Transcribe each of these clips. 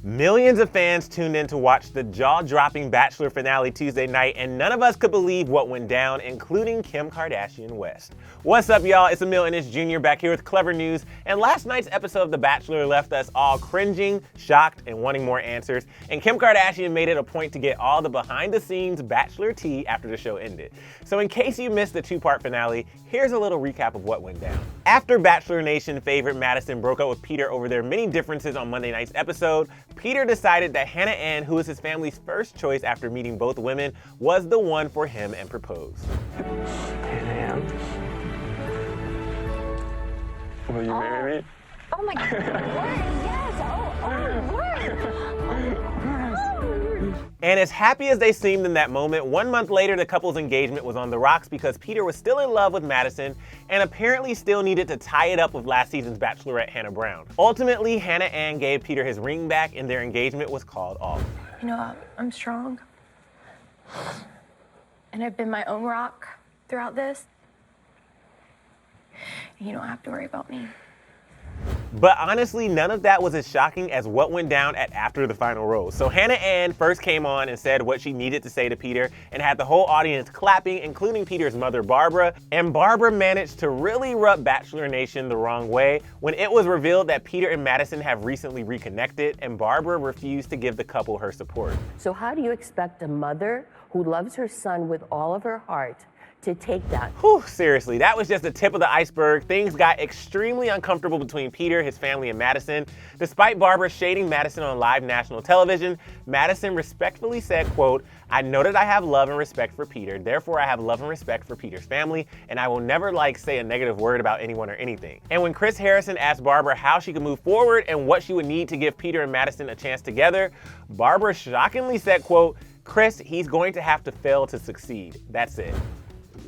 Millions of fans tuned in to watch the jaw-dropping Bachelor finale Tuesday night, and none of us could believe what went down, including Kim Kardashian West. What's up, y'all? It's Emil Ennis Jr. back here with Clevver News, and last night's episode of The Bachelor left us all cringing, shocked, and wanting more answers, and Kim Kardashian made it a point to get all the behind-the-scenes Bachelor tea after the show ended. So in case you missed the two-part finale, here's a little recap of what went down. After Bachelor Nation favorite Madison broke up with Peter over their many differences on Monday night's episode, Peter decided that Hannah Ann, who was his family's first choice after meeting both women, was the one for him and proposed. Hannah Ann, will you marry me? Oh my God, yes, And as happy as they seemed in that moment, 1 month later the couple's engagement was on the rocks because Peter was still in love with Madison and apparently still needed to tie it up with last season's Bachelorette Hannah Brown. Ultimately, Hannah Ann gave Peter his ring back and their engagement was called off. You know, I'm strong. And I've been my own rock throughout this. You don't have to worry about me. But honestly, none of that was as shocking as what went down at after the final rose. So Hannah Ann first came on and said what she needed to say to Peter and had the whole audience clapping, including Peter's mother, Barbara. And Barbara managed to really rub Bachelor Nation the wrong way when it was revealed that Peter and Madison have recently reconnected, and Barbara refused to give the couple her support. So how do you expect a mother who loves her son with all of her heart to take that? Whew, seriously, that was just the tip of the iceberg. Things got extremely uncomfortable between Peter, his family, and Madison. Despite Barbara shading Madison on live national television, Madison respectfully said, quote, "I know that I have love and respect for Peter, therefore I have love and respect for Peter's family, and I will never say a negative word about anyone or anything." And when Chris Harrison asked Barbara how she could move forward and what she would need to give Peter and Madison a chance together, Barbara shockingly said, quote, "Chris, he's going to have to fail to succeed. That's it."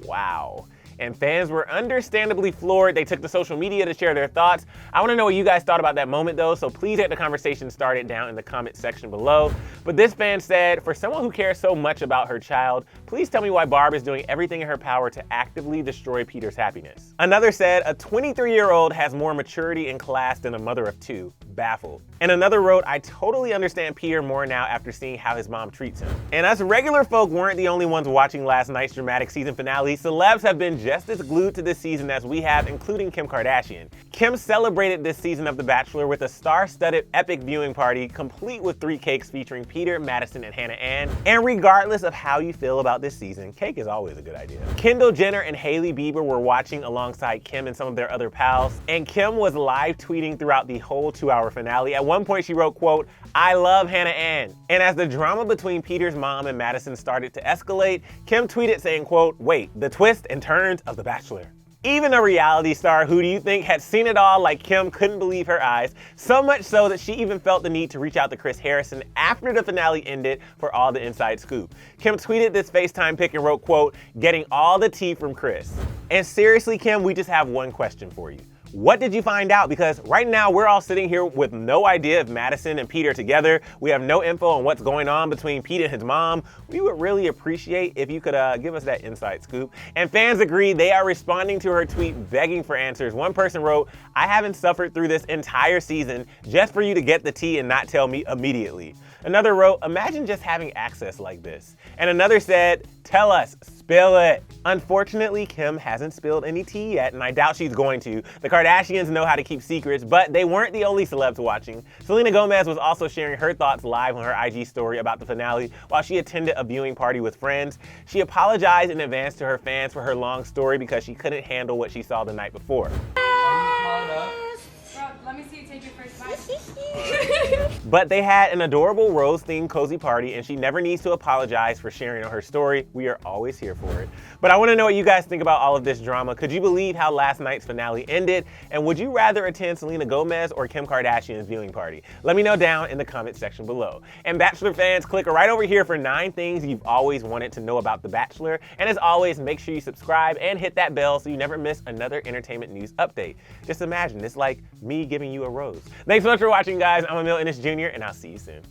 Wow. And fans were understandably floored. They took to social media to share their thoughts. I want to know what you guys thought about that moment though, so please get the conversation started down in the comment section below. But this fan said, "For someone who cares so much about her child, please tell me why Barb is doing everything in her power to actively destroy Peter's happiness." Another said, "A 23-year-old has more maturity and class than a mother of two. Baffled." And another wrote, "I totally understand Peter more now after seeing how his mom treats him." And us regular folk weren't the only ones watching last night's dramatic season finale. Celebs have been just as glued to this season as we have, including Kim Kardashian. Kim celebrated this season of The Bachelor with a star-studded epic viewing party, complete with 3 cakes featuring Peter, Madison, and Hannah Ann. And regardless of how you feel about this season, cake is always a good idea. Kendall Jenner and Hailey Bieber were watching alongside Kim and some of their other pals, and Kim was live tweeting throughout the whole 2-hour finale. At one point she wrote, quote, "I love Hannah Ann." And as the drama between Peter's mom and Madison started to escalate, Kim tweeted saying, quote, "Wait, the twists and turns of The Bachelor." Even a reality star who do you think had seen it all like Kim couldn't believe her eyes, so much so that she even felt the need to reach out to Chris Harrison after the finale ended for all the inside scoop. Kim tweeted this FaceTime pic and wrote, quote, "Getting all the tea from Chris." And seriously, Kim, we just have one question for you. What did you find out? Because right now we're all sitting here with no idea if Madison and Peter are together. We have no info on what's going on between Peter and his mom. We would really appreciate if you could give us that inside scoop. And fans agree. They are responding to her tweet begging for answers. One person wrote, "I haven't suffered through this entire season just for you to get the tea and not tell me immediately." Another wrote, "Imagine just having access like this." And another said, "Tell us, spill it." Unfortunately, Kim hasn't spilled any tea yet, and I doubt she's going to. The Kardashians know how to keep secrets, but they weren't the only celebs watching. Selena Gomez was also sharing her thoughts live on her IG story about the finale while she attended a viewing party with friends. She apologized in advance to her fans for her long story because she couldn't handle what she saw the night before. Let me see you take your first bite. But they had an adorable rose-themed cozy party, and she never needs to apologize for sharing her story. We are always here for it. But I want to know what you guys think about all of this drama. Could you believe how last night's finale ended? And would you rather attend Selena Gomez or Kim Kardashian's viewing party? Let me know down in the comment section below. And Bachelor fans, click right over here for 9 things you've always wanted to know about The Bachelor. And as always, make sure you subscribe and hit that bell so you never miss another entertainment news update. Just imagine, it's like me giving you a rose. Thanks so much for watching, guys. I'm Emil Ennis Jr., and I'll see you soon.